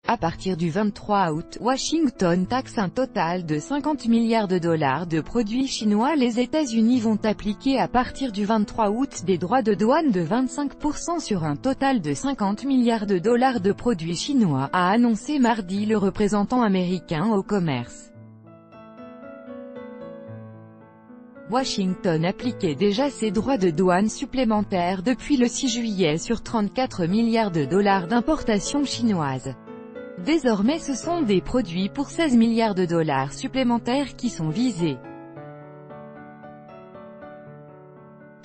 À partir du 23 août, Washington taxe un total de 50 milliards de dollars de produits chinois. Les États-Unis vont appliquer à partir du 23 août des droits de douane de 25% sur un total de 50 milliards de dollars de produits chinois, a annoncé mardi le représentant américain au commerce. Washington appliquait déjà ces droits de douane supplémentaires depuis le 6 juillet sur 34 milliards de dollars d'importations chinoises. Désormais ce sont des produits pour 16 milliards de dollars supplémentaires qui sont visés.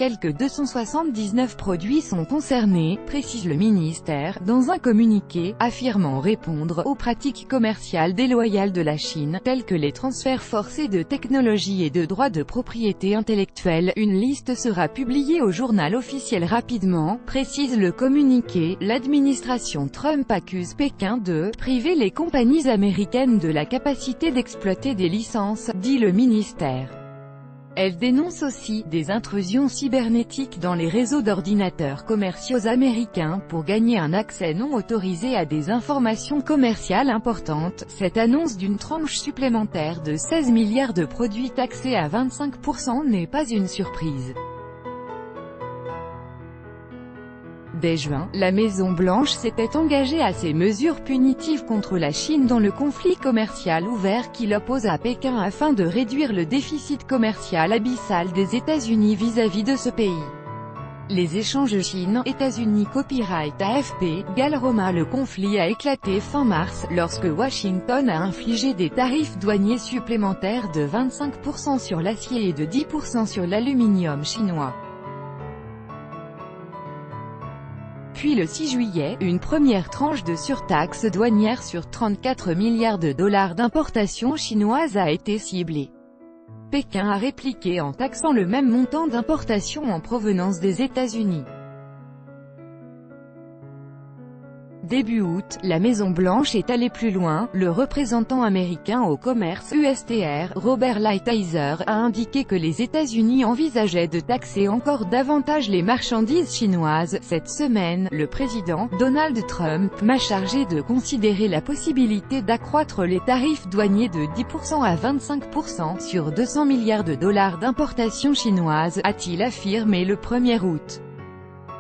Quelques 279 produits sont concernés, précise le ministère, dans un communiqué, affirmant répondre aux pratiques commerciales déloyales de la Chine, telles que les transferts forcés de technologie et de droits de propriété intellectuelle. Une liste sera publiée au journal officiel rapidement, précise le communiqué. L'administration Trump accuse Pékin de « priver les compagnies américaines de la capacité d'exploiter des licences », dit le ministère. Elle dénonce aussi des intrusions cybernétiques dans les réseaux d'ordinateurs commerciaux américains pour gagner un accès non autorisé à des informations commerciales importantes. Cette annonce d'une tranche supplémentaire de 16 milliards de produits taxés à 25% n'est pas une surprise. Dès juin, la Maison-Blanche s'était engagée à ces mesures punitives contre la Chine dans le conflit commercial ouvert qui l'oppose à Pékin afin de réduire le déficit commercial abyssal des États-Unis vis-à-vis de ce pays. Les échanges Chine-États-Unis. Copyright AFP, Galleroma. Le conflit a éclaté fin mars, lorsque Washington a infligé des tarifs douaniers supplémentaires de 25% sur l'acier et de 10% sur l'aluminium chinois. Puis le 6 juillet, une première tranche de surtaxe douanière sur 34 milliards de dollars d'importations chinoises a été ciblée. Pékin a répliqué en taxant le même montant d'importations en provenance des États-Unis. Début août, la Maison-Blanche est allée plus loin. Le représentant américain au commerce USTR, Robert Lighthizer, a indiqué que les États-Unis envisageaient de taxer encore davantage les marchandises chinoises. Cette semaine, le président, Donald Trump, m'a chargé de considérer la possibilité d'accroître les tarifs douaniers de 10% à 25% sur 200 milliards de dollars d'importations chinoises, a-t-il affirmé le 1er août.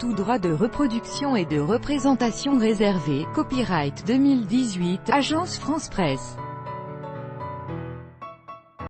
Tout droit de reproduction et de représentation réservé. Copyright 2018, Agence France Presse.